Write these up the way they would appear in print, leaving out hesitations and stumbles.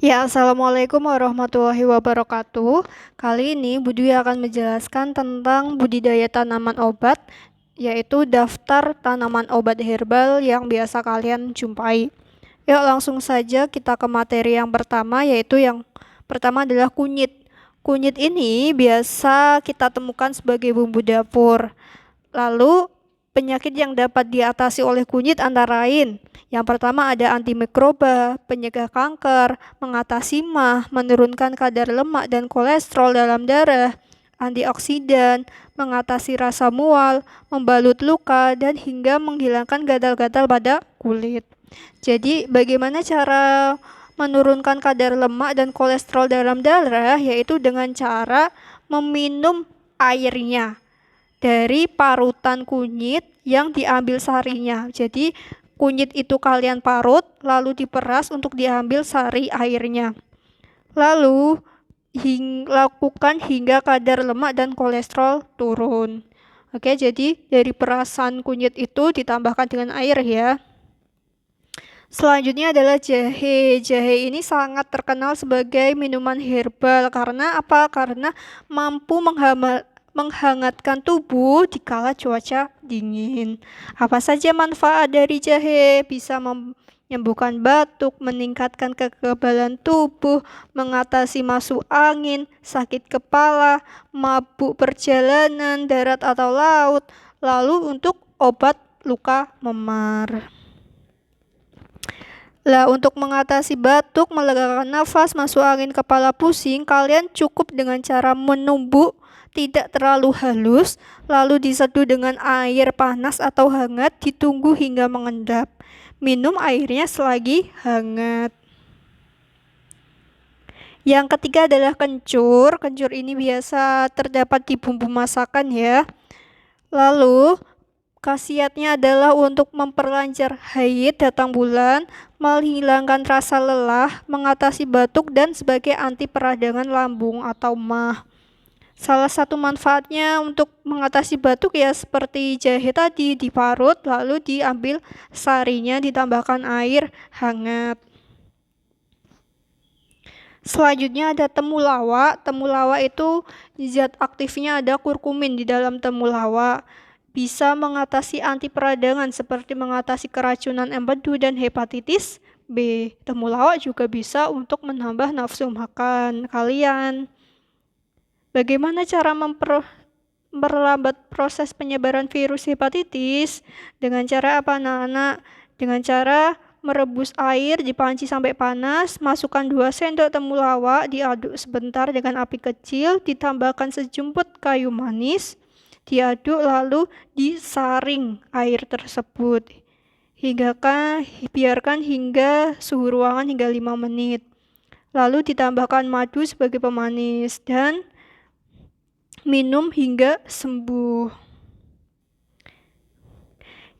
Ya, Assalamualaikum warahmatullahi wabarakatuh. Kali ini Bu Dwi akan menjelaskan tentang budidaya tanaman obat, yaitu daftar tanaman obat herbal yang biasa kalian jumpai. Yuk langsung saja kita ke materi yang pertama, yaitu yang pertama adalah kunyit. Kunyit ini biasa kita temukan sebagai bumbu dapur. Lalu, penyakit yang dapat diatasi oleh kunyit antara lain. Yang pertama ada antimikroba, penyegah kanker, mengatasi MAH, menurunkan kadar lemak dan kolesterol dalam darah, antioksidan, mengatasi rasa mual, membalut luka, dan hingga menghilangkan gatal-gatal pada kulit. Jadi, bagaimana cara menurunkan kadar lemak dan kolesterol dalam darah? Yaitu dengan cara meminum airnya dari parutan kunyit yang diambil sarinya. Jadi kunyit itu kalian parut lalu diperas untuk diambil sari airnya. Lalu lakukan hingga kadar lemak dan kolesterol turun. Oke, jadi dari perasan kunyit itu ditambahkan dengan air ya. Selanjutnya adalah jahe. Jahe ini sangat terkenal sebagai minuman herbal karena apa? Karena mampu menghangatkan tubuh di kala cuaca dingin. Apa saja manfaat dari jahe? Bisa menyembuhkan batuk, meningkatkan kekebalan tubuh, mengatasi masuk angin, sakit kepala, mabuk perjalanan darat atau laut, lalu untuk obat luka memar. Lah, untuk mengatasi batuk, melegakan nafas, masuk angin, kepala pusing, kalian cukup dengan cara menumbuk, tidak terlalu halus, lalu diseduh dengan air panas atau hangat, ditunggu hingga mengendap. Minum airnya selagi hangat. Yang ketiga adalah kencur. Kencur ini biasa terdapat di bumbu masakan ya. Lalu, khasiatnya adalah untuk memperlancar haid datang bulan, menghilangkan rasa lelah, mengatasi batuk, dan sebagai anti peradangan lambung atau MAH. Salah satu manfaatnya untuk mengatasi batuk ya seperti jahe tadi, diparut lalu diambil sarinya, ditambahkan air hangat. Selanjutnya ada temulawak. Temulawak itu zat aktifnya ada kurkumin di dalam temulawak. Bisa mengatasi anti peradangan seperti mengatasi keracunan empedu dan hepatitis B. Temulawak juga bisa untuk menambah nafsu makan kalian. Bagaimana cara memperlambat proses penyebaran virus hepatitis? Dengan cara apa, anak-anak? Dengan cara merebus air di panci sampai panas, masukkan 2 sendok temulawak, diaduk sebentar dengan api kecil, ditambahkan sejumput kayu manis, diaduk lalu disaring air tersebut. Biarkan hingga suhu ruangan hingga 5 menit. Lalu ditambahkan madu sebagai pemanis dan minum hingga sembuh.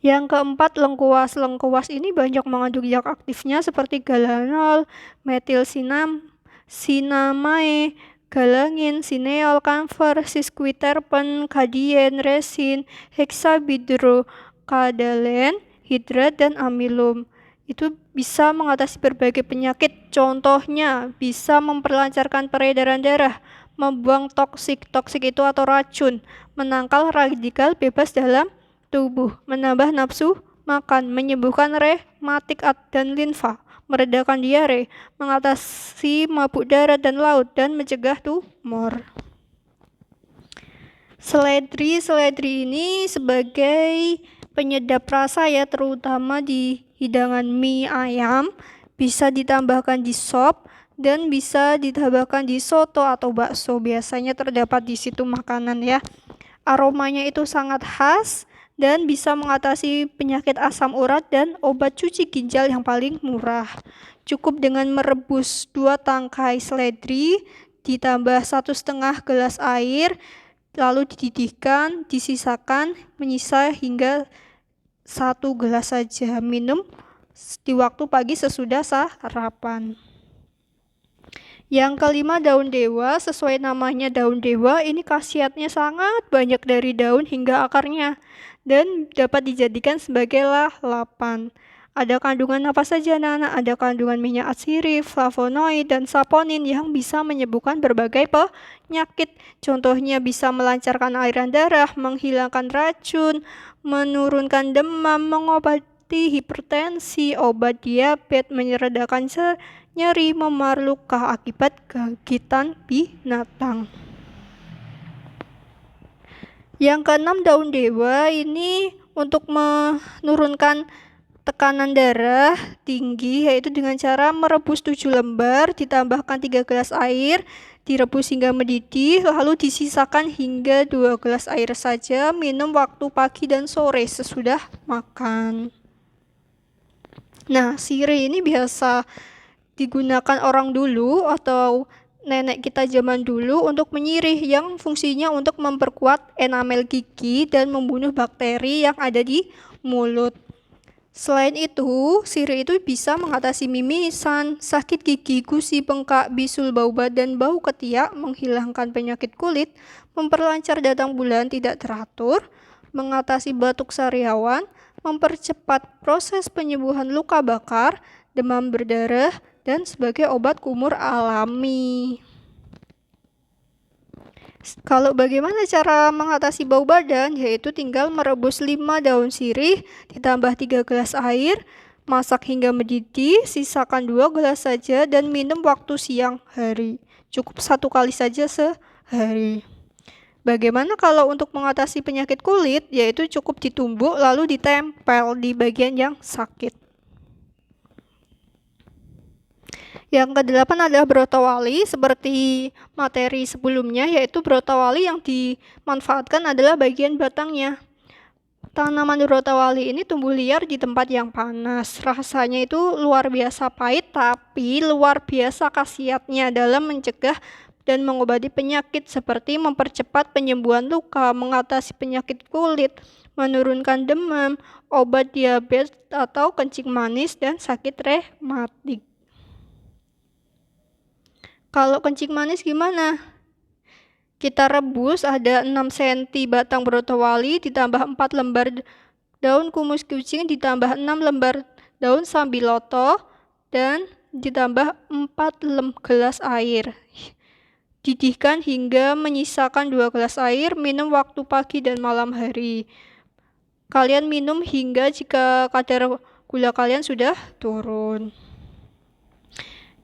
Yang keempat, lengkuas. Lengkuas ini banyak mengandung zat aktifnya seperti galanol, metilsinamide, galangin, sineol, kamfer, sesquiterpen, kadien, resin, hexabidrokadalen, hidrat, dan amilum. Itu bisa mengatasi berbagai penyakit. Contohnya bisa memperlancarkan peredaran darah, membuang toksik itu atau racun, menangkal radikal bebas dalam tubuh, menambah nafsu makan, menyembuhkan rematik dan limfa, meredakan diare, mengatasi mabuk darat dan laut, dan mencegah tumor. Seledri ini sebagai penyedap rasa ya, terutama di hidangan mie ayam, bisa ditambahkan di sop dan bisa ditambahkan di soto atau bakso. Biasanya terdapat di situ makanan ya. Aromanya itu sangat khas dan bisa mengatasi penyakit asam urat dan obat cuci ginjal yang paling murah. Cukup dengan merebus 2 tangkai seledri, ditambah 1,5 gelas air, lalu dididihkan, disisakan, menyisa hingga 1 gelas saja. Minum di waktu pagi sesudah sarapan. Yang kelima, daun dewa. Sesuai namanya daun dewa, ini khasiatnya sangat banyak dari daun hingga akarnya dan dapat dijadikan sebagai lalapan. Ada kandungan apa saja anak-anak? Ada kandungan minyak atsiri, flavonoid, dan saponin yang bisa menyembuhkan berbagai penyakit. Contohnya bisa melancarkan aliran darah, menghilangkan racun, menurunkan demam, mengobati hipertensi, obat diabetes, meredakan nyeri, memar luka akibat gigitan binatang. Yang keenam, daun dewa ini untuk menurunkan tekanan darah tinggi, yaitu dengan cara merebus 7 lembar, ditambahkan 3 gelas air, direbus hingga mendidih, lalu disisakan hingga 2 gelas air saja, minum waktu pagi dan sore sesudah makan. Nah, sirih ini biasa digunakan orang dulu atau nenek kita zaman dulu untuk menyirih, yang fungsinya untuk memperkuat enamel gigi dan membunuh bakteri yang ada di mulut. Selain itu, sirih itu bisa mengatasi mimisan, sakit gigi, gusi bengkak, bisul, bau badan, bau ketiak, menghilangkan penyakit kulit, memperlancar datang bulan tidak teratur, mengatasi batuk sariawan, mempercepat proses penyembuhan luka bakar, demam berdarah, dan sebagai obat kumur alami. Kalau bagaimana cara mengatasi bau badan, yaitu tinggal merebus 5 daun sirih, ditambah 3 gelas air, masak hingga mendidih, sisakan 2 gelas saja, dan minum waktu siang hari. Cukup 1 kali saja sehari. Bagaimana kalau untuk mengatasi penyakit kulit, yaitu cukup ditumbuk lalu ditempel di bagian yang sakit. Yang kedelapan adalah brotowali, seperti materi sebelumnya, yaitu brotowali yang dimanfaatkan adalah bagian batangnya. Tanaman brotowali ini tumbuh liar di tempat yang panas. Rasanya itu luar biasa pahit, tapi luar biasa khasiatnya dalam mencegah dan mengobati penyakit seperti mempercepat penyembuhan luka, mengatasi penyakit kulit, menurunkan demam, obat diabetes atau kencing manis, dan sakit rematik. Kalau kencing manis gimana? Kita rebus, ada 6 cm batang brotowali, ditambah 4 lembar daun kumus kucing, ditambah 6 lembar daun sambiloto, dan ditambah 4 gelas air. Didihkan hingga menyisakan 2 gelas air, minum waktu pagi dan malam hari. Kalian minum hingga jika kadar gula kalian sudah turun.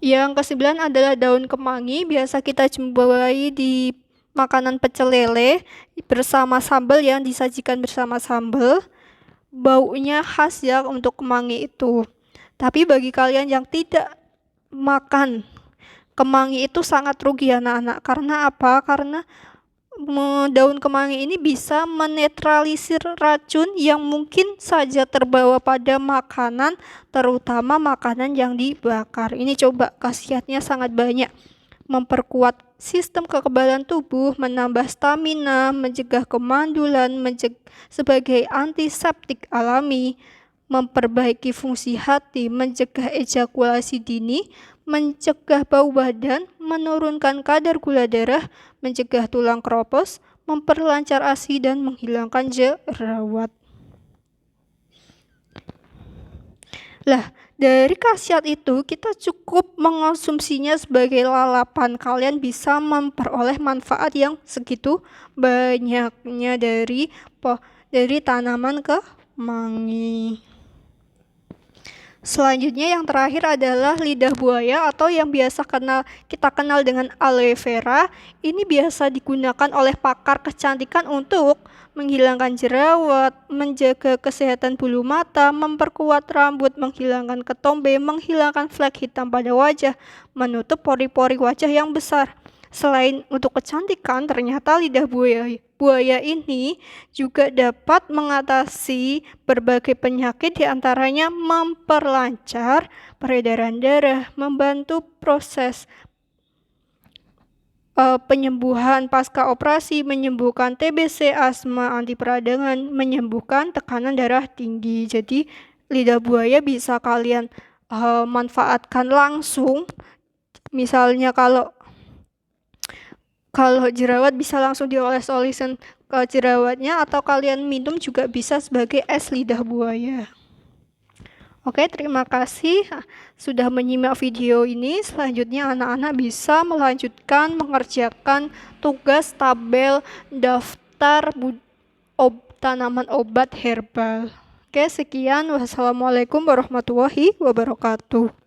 Yang ke-9 adalah daun kemangi, biasa kita jumpai di makanan pecel lele bersama sambal yang disajikan bersama sambal. Baunya khas ya untuk kemangi itu. Tapi bagi kalian yang tidak makan kemangi itu sangat rugi anak-anak. Karena apa? Karena daun kemangi ini bisa menetralisir racun yang mungkin saja terbawa pada makanan, terutama makanan yang dibakar. Ini coba, khasiatnya sangat banyak. Memperkuat sistem kekebalan tubuh, menambah stamina, mencegah kemandulan, sebagai antiseptik alami, memperbaiki fungsi hati, mencegah ejakulasi dini, mencegah bau badan, menurunkan kadar gula darah, mencegah tulang keropos, memperlancar ASI, dan menghilangkan jerawat. Lah, dari khasiat itu kita cukup mengonsumsinya sebagai lalapan. Kalian bisa memperoleh manfaat yang segitu banyaknya dari tanaman kemangi. Selanjutnya yang terakhir adalah lidah buaya atau yang biasa kita kenal dengan aloe vera. Ini biasa digunakan oleh pakar kecantikan untuk menghilangkan jerawat, menjaga kesehatan bulu mata, memperkuat rambut, menghilangkan ketombe, menghilangkan flek hitam pada wajah, menutup pori-pori wajah yang besar. Selain untuk kecantikan, ternyata lidah buaya ini juga dapat mengatasi berbagai penyakit, diantaranya memperlancar peredaran darah, membantu proses penyembuhan pasca operasi, menyembuhkan TBC, asma, anti peradangan, menyembuhkan tekanan darah tinggi. Jadi lidah buaya bisa kalian manfaatkan langsung. Misalnya kalau jerawat bisa langsung dioles-olesin ke jerawatnya, atau kalian minum juga bisa sebagai es lidah buaya. Oke, terima kasih sudah menyimak video ini. Selanjutnya anak-anak bisa melanjutkan mengerjakan tugas tabel daftar tanaman obat herbal. Oke, sekian. Wassalamualaikum warahmatullahi wabarakatuh.